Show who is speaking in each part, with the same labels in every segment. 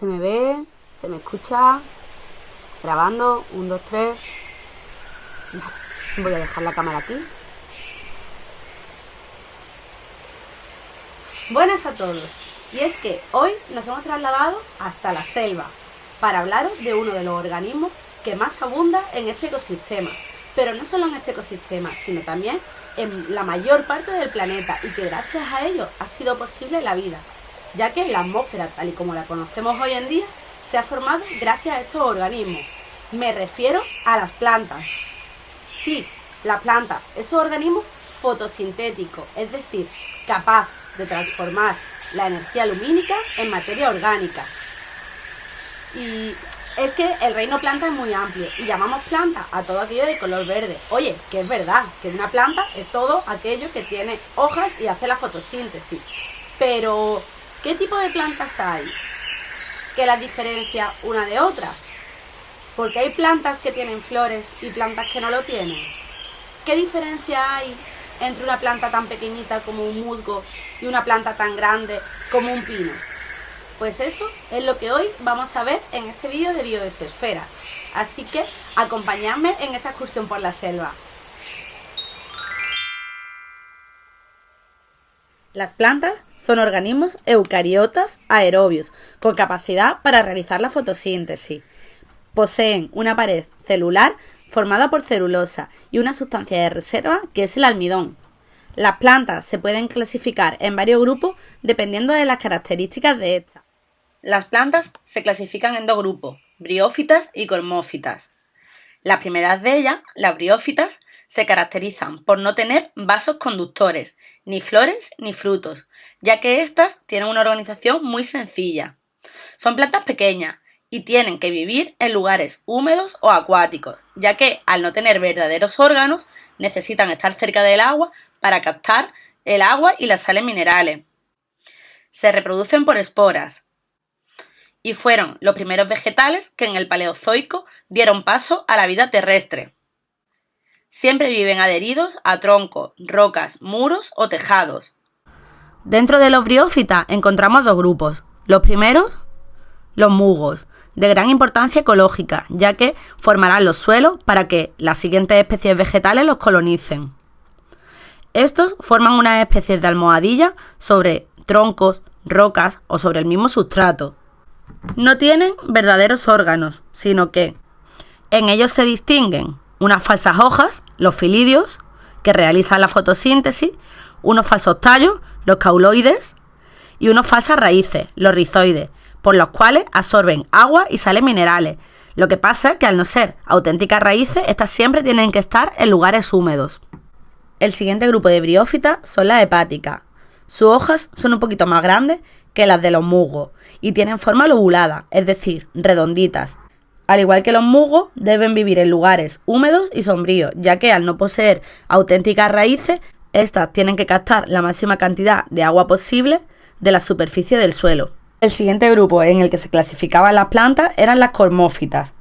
Speaker 1: ¿Se me ve? ¿Se me escucha? Grabando, 1, 2, 3. Vale, voy a dejar la cámara aquí. Buenas a todos. Y es que hoy nos hemos trasladado hasta la selva para hablaros de uno de los organismos que más abunda en este ecosistema. Pero no solo en este ecosistema, sino también en la mayor parte del planeta, y que gracias a ello ha sido posible la vida, ya que la atmósfera, tal y como la conocemos hoy en día, se ha formado gracias a estos organismos. Me refiero a las plantas. Sí, las plantas, esos organismos fotosintéticos, es decir, capaz de transformar la energía lumínica en materia orgánica. Y es que el reino planta es muy amplio y llamamos planta a todo aquello de color verde. Oye, que es verdad, que una planta es todo aquello que tiene hojas y hace la fotosíntesis. Pero, ¿qué tipo de plantas hay que las diferencia una de otras? Porque hay plantas que tienen flores y plantas que no lo tienen. ¿Qué diferencia hay entre una planta tan pequeñita como un musgo y una planta tan grande como un pino? Pues eso es lo que hoy vamos a ver en este vídeo de Bioesfera. Así que acompañadme en esta excursión por la selva. Las plantas son organismos eucariotas aerobios con capacidad para realizar la fotosíntesis. Poseen una pared celular formada por celulosa y una sustancia de reserva que es el almidón. Las plantas se pueden clasificar en varios grupos dependiendo de las características de estas. Las plantas se clasifican en dos grupos, briófitas y cormófitas. Las primeras de ellas, las briófitas, se caracterizan por no tener vasos conductores, ni flores ni frutos, ya que éstas tienen una organización muy sencilla. Son plantas pequeñas y tienen que vivir en lugares húmedos o acuáticos, ya que al no tener verdaderos órganos necesitan estar cerca del agua para captar el agua y las sales minerales. Se reproducen por esporas y fueron los primeros vegetales que en el Paleozoico dieron paso a la vida terrestre. Siempre viven adheridos a troncos, rocas, muros o tejados. Dentro de los briófitas encontramos dos grupos. Los primeros, los musgos, de gran importancia ecológica, ya que formarán los suelos para que las siguientes especies vegetales los colonicen. Estos forman unas especies de almohadilla sobre troncos, rocas o sobre el mismo sustrato. No tienen verdaderos órganos, sino que en ellos se distinguen unas falsas hojas, los filidios, que realizan la fotosíntesis, unos falsos tallos, los cauloides, y unas falsas raíces, los rizoides, por los cuales absorben agua y sales minerales. Lo que pasa es que al no ser auténticas raíces, estas siempre tienen que estar en lugares húmedos. El siguiente grupo de briófitas son las hepáticas. Sus hojas son un poquito más grandes que las de los musgos y tienen forma lobulada, es decir, redonditas. Al igual que los musgos, deben vivir en lugares húmedos y sombríos, ya que al no poseer auténticas raíces, estas tienen que captar la máxima cantidad de agua posible de la superficie del suelo. El siguiente grupo en el que se clasificaban las plantas eran las cormófitas,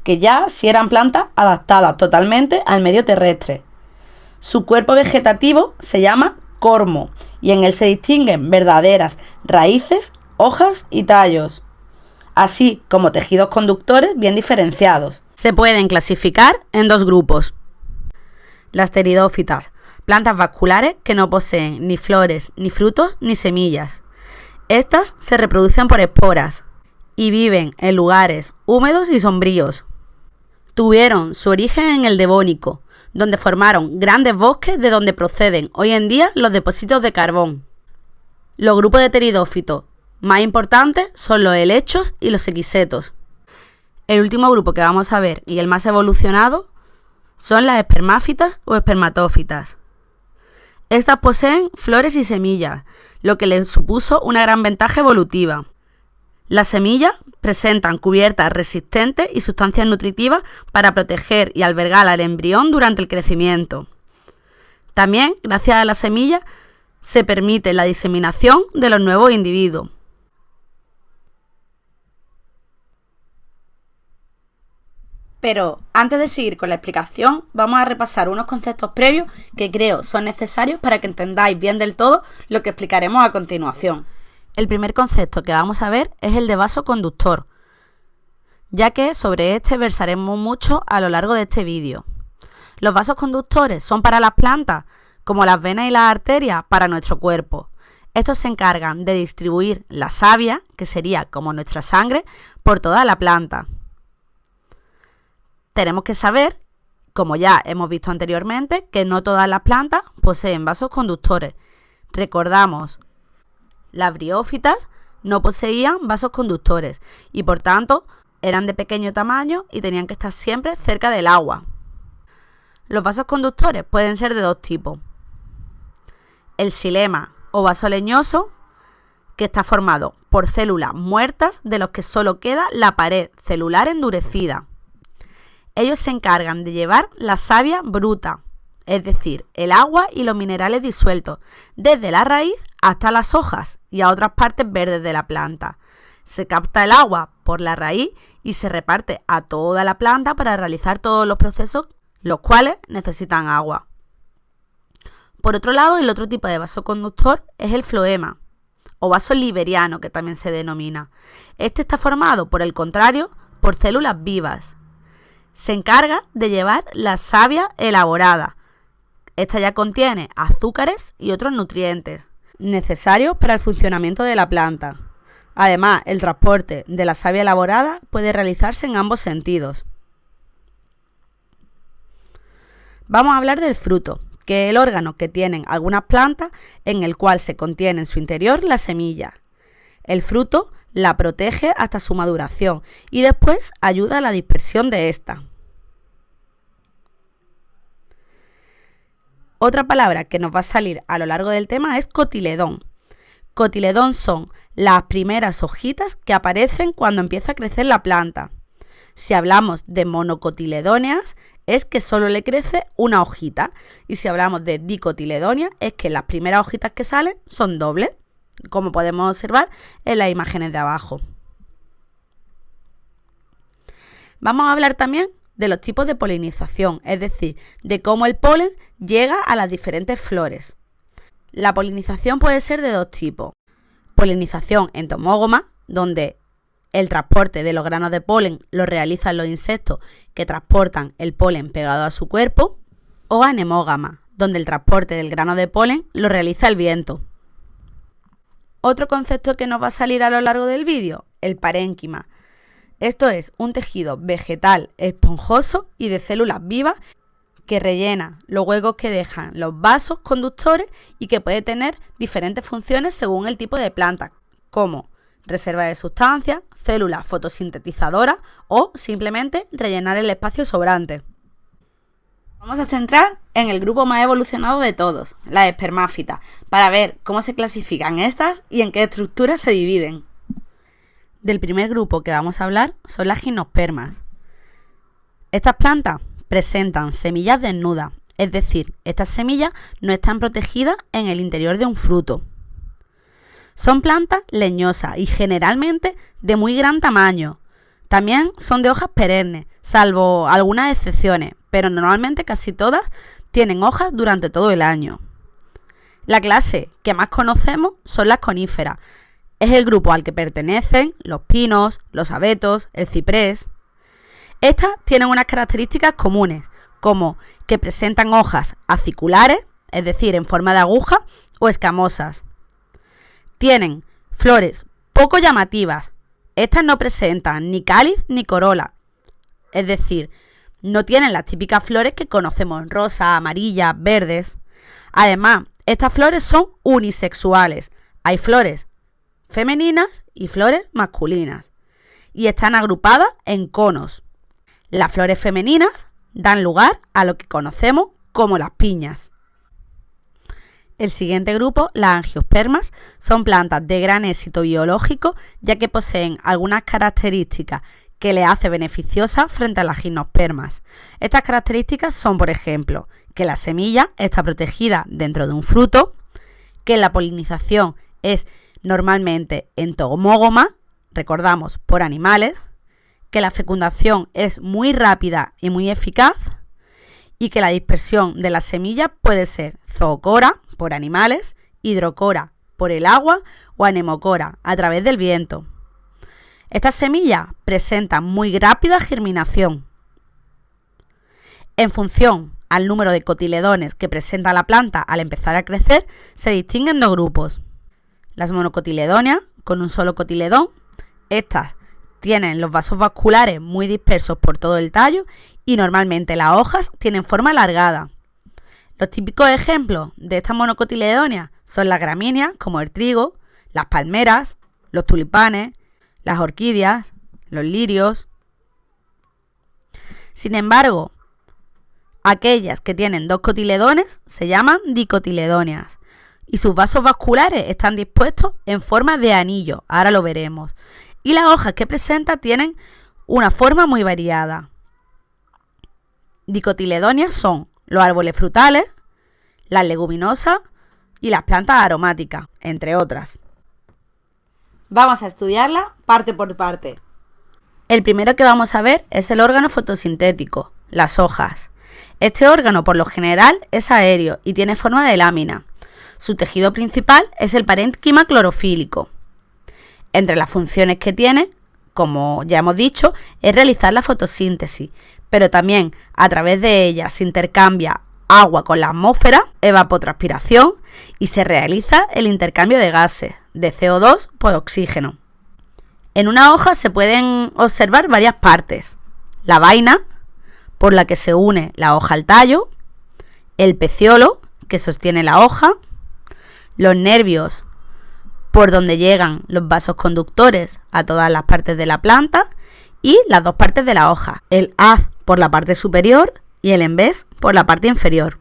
Speaker 1: que ya sí eran plantas adaptadas totalmente al medio terrestre. Su cuerpo vegetativo se llama cormo y en él se distinguen verdaderas raíces, hojas y tallos, así como tejidos conductores bien diferenciados. Se pueden clasificar en dos grupos. Las pteridófitas, plantas vasculares que no poseen ni flores, ni frutos, ni semillas. Estas se reproducen por esporas y viven en lugares húmedos y sombríos. Tuvieron su origen en el Devónico, donde formaron grandes bosques de donde proceden hoy en día los depósitos de carbón. Los grupos de pteridófitos más importantes son los helechos y los equisetos. El último grupo que vamos a ver y el más evolucionado son las espermáfitas o espermatófitas. Estas poseen flores y semillas, lo que les supuso una gran ventaja evolutiva. Las semillas presentan cubiertas resistentes y sustancias nutritivas para proteger y albergar al embrión durante el crecimiento. También, gracias a las semillas, se permite la diseminación de los nuevos individuos. Pero antes de seguir con la explicación, vamos a repasar unos conceptos previos que creo son necesarios para que entendáis bien del todo lo que explicaremos a continuación. El primer concepto que vamos a ver es el de vaso conductor, ya que sobre este versaremos mucho a lo largo de este vídeo. Los vasos conductores son para las plantas, como las venas y las arterias para nuestro cuerpo. Estos se encargan de distribuir la savia, que sería como nuestra sangre, por toda la planta. Tenemos que saber, como ya hemos visto anteriormente, que no todas las plantas poseen vasos conductores. Recordamos, las briófitas no poseían vasos conductores y por tanto eran de pequeño tamaño y tenían que estar siempre cerca del agua. Los vasos conductores pueden ser de dos tipos. El xilema o vaso leñoso, que está formado por células muertas de los que solo queda la pared celular endurecida. Ellos se encargan de llevar la savia bruta, es decir, el agua y los minerales disueltos, desde la raíz hasta las hojas y a otras partes verdes de la planta. Se capta el agua por la raíz y se reparte a toda la planta para realizar todos los procesos, los cuales necesitan agua. Por otro lado, el otro tipo de vaso conductor es el floema, o vaso liberiano, que también se denomina. Este está formado, por el contrario, por células vivas. Se encarga de llevar la savia elaborada. Esta ya contiene azúcares y otros nutrientes necesarios para el funcionamiento de la planta. Además, el transporte de la savia elaborada puede realizarse en ambos sentidos. Vamos a hablar del fruto, que es el órgano que tienen algunas plantas en el cual se contiene en su interior la semilla. El fruto la protege hasta su maduración y después ayuda a la dispersión de esta. Otra palabra que nos va a salir a lo largo del tema es cotiledón. Cotiledón son las primeras hojitas que aparecen cuando empieza a crecer la planta. Si hablamos de monocotiledóneas, es que solo le crece una hojita. Y si hablamos de dicotiledóneas, es que las primeras hojitas que salen son dobles, como podemos observar en las imágenes de abajo. Vamos a hablar también de los tipos de polinización, es decir, de cómo el polen llega a las diferentes flores. La polinización puede ser de dos tipos. Polinización entomógama, donde el transporte de los granos de polen lo realizan los insectos que transportan el polen pegado a su cuerpo, o anemógama, donde el transporte del grano de polen lo realiza el viento. Otro concepto que nos va a salir a lo largo del vídeo, el parénquima. Esto es un tejido vegetal esponjoso y de células vivas que rellena los huecos que dejan los vasos conductores y que puede tener diferentes funciones según el tipo de planta, como reserva de sustancias, células fotosintetizadoras o simplemente rellenar el espacio sobrante. Vamos a centrar en el grupo más evolucionado de todos, las espermáfitas, para ver cómo se clasifican estas y en qué estructuras se dividen. Del primer grupo que vamos a hablar son las gimnospermas. Estas plantas presentan semillas desnudas, es decir, estas semillas no están protegidas en el interior de un fruto. Son plantas leñosas y generalmente de muy gran tamaño. También son de hojas perennes, salvo algunas excepciones, pero normalmente casi todas tienen hojas durante todo el año. La clase que más conocemos son las coníferas. Es el grupo al que pertenecen los pinos, los abetos, el ciprés. Estas tienen unas características comunes, como que presentan hojas aciculares, es decir, en forma de aguja, o escamosas. Tienen flores poco llamativas. Estas no presentan ni cáliz ni corola, es decir, no tienen las típicas flores que conocemos, rosas, amarillas, verdes. Además, estas flores son unisexuales. Hay flores femeninas y flores masculinas y están agrupadas en conos. Las flores femeninas dan lugar a lo que conocemos como las piñas. El siguiente grupo, las angiospermas, son plantas de gran éxito biológico ya que poseen algunas características que les hace beneficiosas frente a las gimnospermas. Estas características son, por ejemplo, que la semilla está protegida dentro de un fruto, que la polinización es normalmente entomógama, recordamos, por animales, que la fecundación es muy rápida y muy eficaz y que la dispersión de las semillas puede ser zoocora, por animales, hidrocora, por el agua o anemocora a través del viento. Estas semillas presentan muy rápida germinación. En función al número de cotiledones que presenta la planta al empezar a crecer, se distinguen dos grupos. Las monocotiledóneas, con un solo cotiledón. Estas tienen los vasos vasculares muy dispersos por todo el tallo y normalmente las hojas tienen forma alargada. Los típicos ejemplos de estas monocotiledóneas son las gramíneas, como el trigo, las palmeras, los tulipanes, las orquídeas, los lirios. Sin embargo, aquellas que tienen dos cotiledones se llaman dicotiledóneas y sus vasos vasculares están dispuestos en forma de anillo, ahora lo veremos, y las hojas que presenta tienen una forma muy variada. Dicotiledóneas son los árboles frutales, las leguminosas y las plantas aromáticas, entre otras. Vamos a estudiarla parte por parte. El primero que vamos a ver es el órgano fotosintético, las hojas. Este órgano por lo general es aéreo y tiene forma de lámina. Su tejido principal es el parénquima clorofílico. Entre las funciones que tiene, como ya hemos dicho, es realizar la fotosíntesis, pero también a través de ella se intercambia agua con la atmósfera, evapotranspiración, y se realiza el intercambio de gases, de CO2 por oxígeno. En una hoja se pueden observar varias partes: la vaina, por la que se une la hoja al tallo, el peciolo, que sostiene la hoja, los nervios, por donde llegan los vasos conductores a todas las partes de la planta, y las dos partes de la hoja, el haz por la parte superior y el embés por la parte inferior.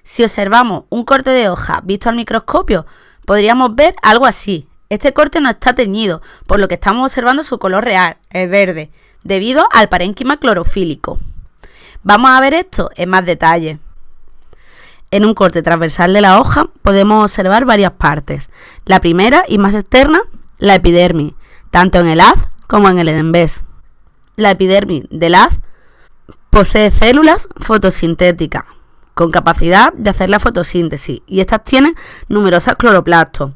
Speaker 1: Si observamos un corte de hoja visto al microscopio, podríamos ver algo así. Este corte no está teñido, por lo que estamos observando su color real, el verde, debido al parénquima clorofílico. Vamos a ver esto en más detalle. En un corte transversal de la hoja podemos observar varias partes. La primera y más externa, la epidermis, tanto en el haz como en el embés. La epidermis del haz posee células fotosintéticas con capacidad de hacer la fotosíntesis y estas tienen numerosos cloroplastos.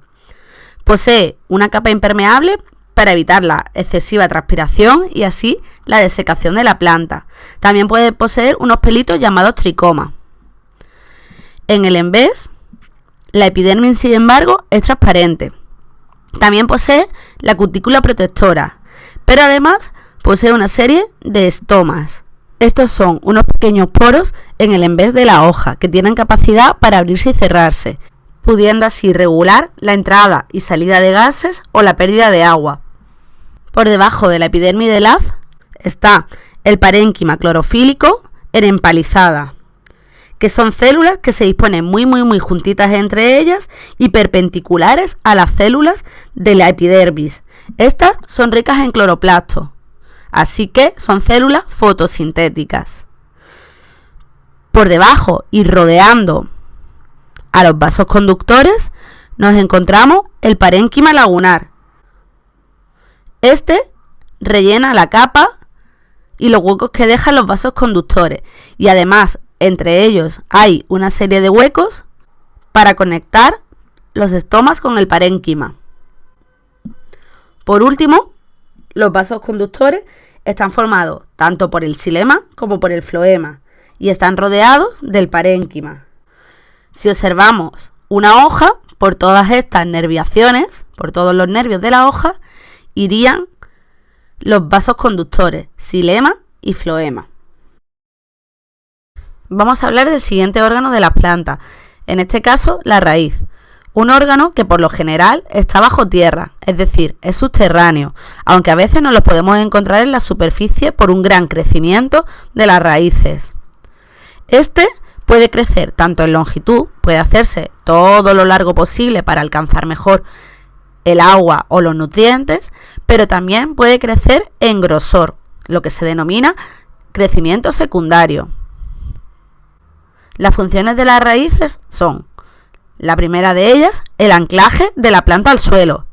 Speaker 1: Posee una capa impermeable para evitar la excesiva transpiración y así la desecación de la planta. También puede poseer unos pelitos llamados tricomas. En el embés, la epidermis, sin embargo, es transparente. También posee la cutícula protectora, pero además posee una serie de estomas. Estos son unos pequeños poros en el embés de la hoja que tienen capacidad para abrirse y cerrarse, pudiendo así regular la entrada y salida de gases o la pérdida de agua. Por debajo de la epidermis del haz está el parénquima clorofílico en empalizada, que son células que se disponen muy juntitas entre ellas y perpendiculares a las células de la epidermis. Estas son ricas en cloroplastos, así que son células fotosintéticas. Por debajo y rodeando a los vasos conductores nos encontramos el parénquima lagunar. Este rellena la capa y los huecos que dejan los vasos conductores y además entre ellos hay una serie de huecos para conectar los estomas con el parénquima. Por último, los vasos conductores están formados tanto por el xilema como por el floema y están rodeados del parénquima. Si observamos una hoja, por todas estas nerviaciones, por todos los nervios de la hoja, irían los vasos conductores, xilema y floema. Vamos a hablar del siguiente órgano de las plantas, en este caso la raíz. Un órgano que por lo general está bajo tierra, es decir, es subterráneo, aunque a veces nos lo podemos encontrar en la superficie por un gran crecimiento de las raíces. Este puede crecer tanto en longitud, puede hacerse todo lo largo posible para alcanzar mejor el agua o los nutrientes, pero también puede crecer en grosor, lo que se denomina crecimiento secundario. Las funciones de las raíces son: la primera de ellas, el anclaje de la planta al suelo.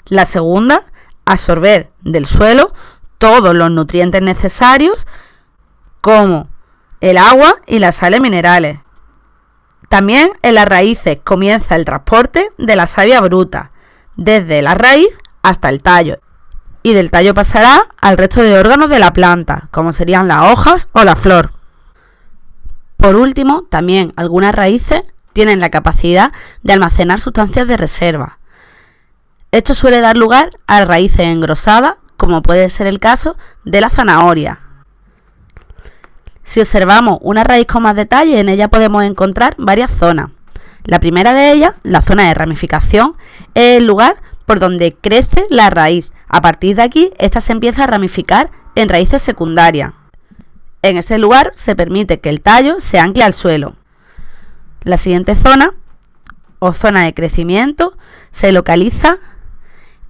Speaker 1: La segunda, absorber del suelo todos los nutrientes necesarios como el agua y las sales minerales. También en las raíces comienza el transporte de la savia bruta, desde la raíz hasta el tallo, y del tallo pasará al resto de órganos de la planta, como serían las hojas o la flor. Por último, también algunas raíces tienen la capacidad de almacenar sustancias de reserva. Esto suele dar lugar a raíces engrosadas, como puede ser el caso de la zanahoria. Si observamos una raíz con más detalle, en ella podemos encontrar varias zonas. La primera de ellas, la zona de ramificación, es el lugar por donde crece la raíz. A partir de aquí, esta se empieza a ramificar en raíces secundarias. En este lugar se permite que el tallo se ancle al suelo. La siguiente zona, o zona de crecimiento, se localiza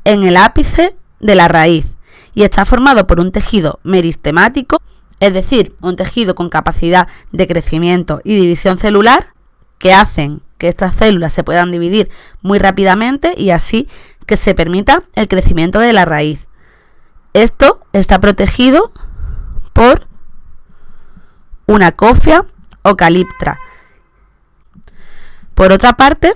Speaker 1: en el ápice de la raíz y está formado por un tejido meristemático, es decir, un tejido con capacidad de crecimiento y división celular que hacen que estas células se puedan dividir muy rápidamente y así que se permita el crecimiento de la raíz. Esto está protegido por una cofia o caliptra. Por otra parte,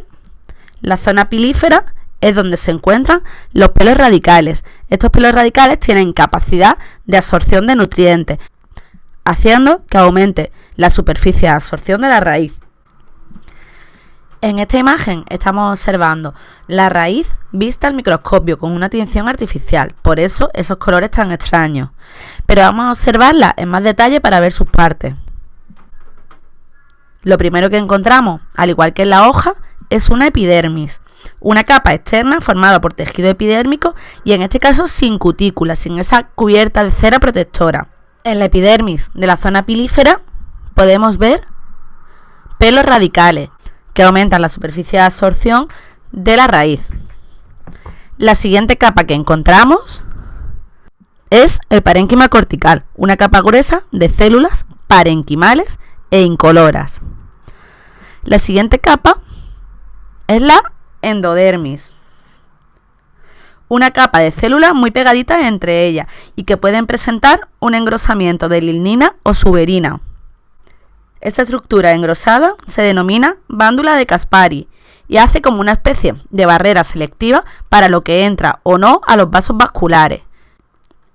Speaker 1: la zona pilífera es donde se encuentran los pelos radicales. Estos pelos radicales tienen capacidad de absorción de nutrientes, haciendo que aumente la superficie de absorción de la raíz. En esta imagen estamos observando la raíz vista al microscopio con una tinción artificial, por eso esos colores tan extraños. Pero vamos a observarla en más detalle para ver sus partes. Lo primero que encontramos, al igual que en la hoja, es una epidermis, una capa externa formada por tejido epidérmico y en este caso sin cutícula, sin esa cubierta de cera protectora. En la epidermis de la zona pilífera podemos ver pelos radicales que aumentan la superficie de absorción de la raíz. La siguiente capa que encontramos es el parénquima cortical, una capa gruesa de células parenquimales e incoloras. La siguiente capa es la endodermis, una capa de células muy pegaditas entre ellas y que pueden presentar un engrosamiento de lignina o suberina. Esta estructura engrosada se denomina bándula de Caspari y hace como una especie de barrera selectiva para lo que entra o no a los vasos vasculares.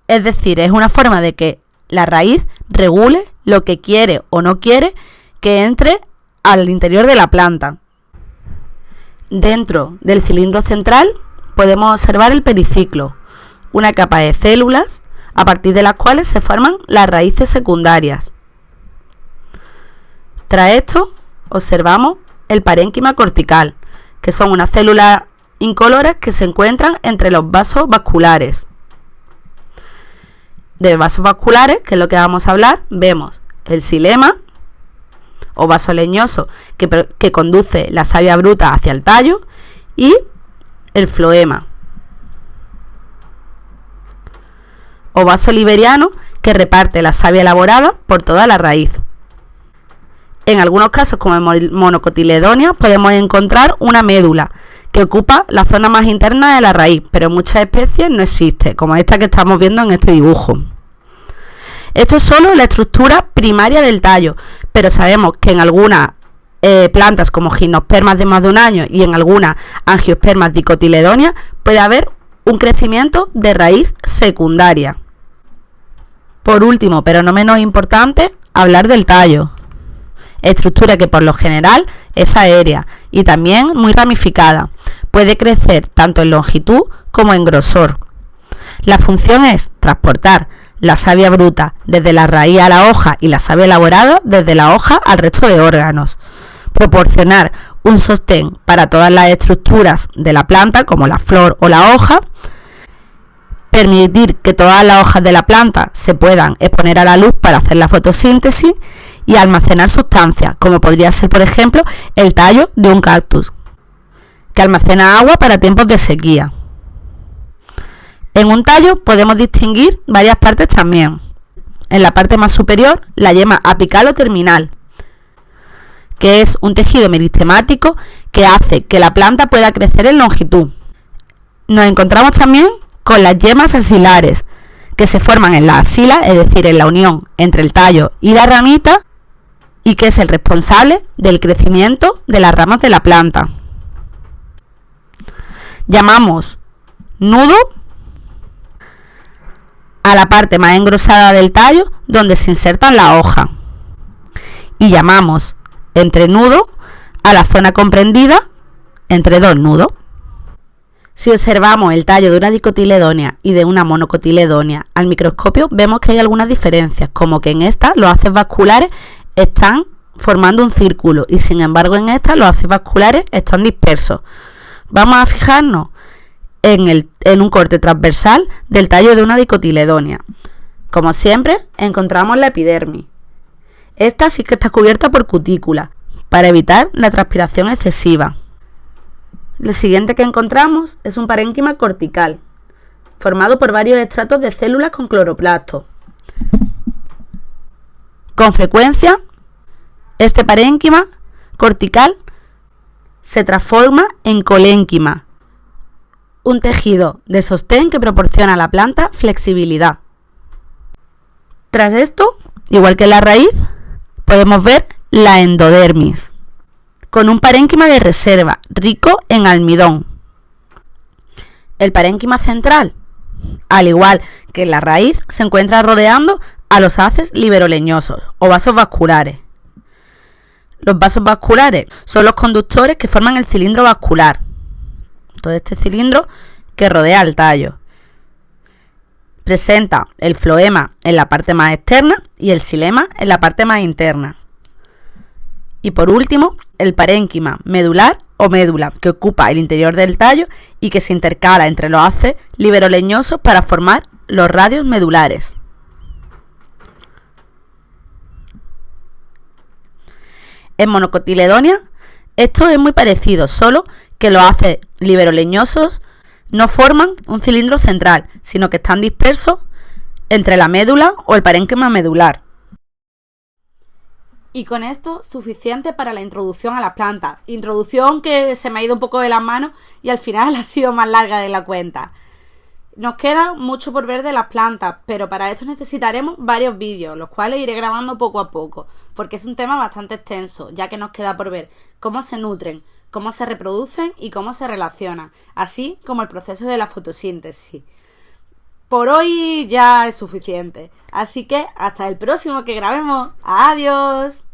Speaker 1: Es decir, es una forma de que la raíz regule lo que quiere o no quiere que entre al interior de la planta. Dentro del cilindro central podemos observar el periciclo, una capa de células a partir de las cuales se forman las raíces secundarias. Tras esto observamos el parénquima cortical, que son unas células incoloras que se encuentran entre los vasos vasculares. De vasos vasculares, que es lo que vamos a hablar, vemos el xilema o vaso leñoso que conduce la savia bruta hacia el tallo y el floema o vaso liberiano que reparte la savia elaborada por toda la raíz. En algunos casos, como en Monocotiledóneas, podemos encontrar una médula que ocupa la zona más interna de la raíz, pero en muchas especies no existe, como esta que estamos viendo en este dibujo. Esto es solo la estructura primaria del tallo, pero sabemos que en algunas plantas como gimnospermas de más de un año y en algunas angiospermas dicotiledóneas puede haber un crecimiento de raíz secundaria. Por último, pero no menos importante, hablar del tallo. Estructura que por lo general es aérea y también muy ramificada. Puede crecer tanto en longitud como en grosor. La función es transportar la savia bruta desde la raíz a la hoja y la savia elaborada desde la hoja al resto de órganos. Proporcionar un sostén para todas las estructuras de la planta como la flor o la hoja. Permitir que todas las hojas de la planta se puedan exponer a la luz para hacer la fotosíntesis y almacenar sustancias, como podría ser, por ejemplo, el tallo de un cactus, que almacena agua para tiempos de sequía. En un tallo podemos distinguir varias partes también. En la parte más superior, la yema apical o terminal, que es un tejido meristemático que hace que la planta pueda crecer en longitud. Nos encontramos también con las yemas axilares, que se forman en la axila, es decir, en la unión entre el tallo y la ramita, y que es el responsable del crecimiento de las ramas de la planta. Llamamos nudo a la parte más engrosada del tallo donde se insertan las hojas y llamamos entrenudo a la zona comprendida entre dos nudos. Si observamos el tallo de una dicotiledónea y de una monocotiledónea al microscopio, vemos que hay algunas diferencias, como que en esta los haces vasculares están formando un círculo y sin embargo en esta los haces vasculares están dispersos. Vamos a fijarnos en un corte transversal del tallo de una dicotiledónea. Como siempre, encontramos la epidermis. Esta sí que está cubierta por cutícula para evitar la transpiración excesiva. Lo siguiente que encontramos es un parénquima cortical, formado por varios estratos de células con cloroplastos. Con frecuencia, este parénquima cortical se transforma en colénquima, un tejido de sostén que proporciona a la planta flexibilidad. Tras esto, igual que la raíz, podemos ver la endodermis, con un parénquima de reserva, rico en almidón. El parénquima central, al igual que la raíz, se encuentra rodeando a los haces liberoleñosos o vasos vasculares. Los vasos vasculares son los conductores que forman el cilindro vascular, todo este cilindro que rodea el tallo. Presenta el floema en la parte más externa y el xilema en la parte más interna. Y por último, el parénquima medular o médula, que ocupa el interior del tallo y que se intercala entre los haces liberoleñosos para formar los radios medulares. En monocotiledonia, esto es muy parecido, solo que los haces liberoleñosos no forman un cilindro central, sino que están dispersos entre la médula o el parénquima medular. Y con esto, suficiente para la introducción a las plantas. Introducción que se me ha ido un poco de las manos y al final ha sido más larga de la cuenta. Nos queda mucho por ver de las plantas, pero para esto necesitaremos varios vídeos, los cuales iré grabando poco a poco, porque es un tema bastante extenso, ya que nos queda por ver cómo se nutren, cómo se reproducen y cómo se relacionan, así como el proceso de la fotosíntesis. Por hoy ya es suficiente, así que hasta el próximo que grabemos. ¡Adiós!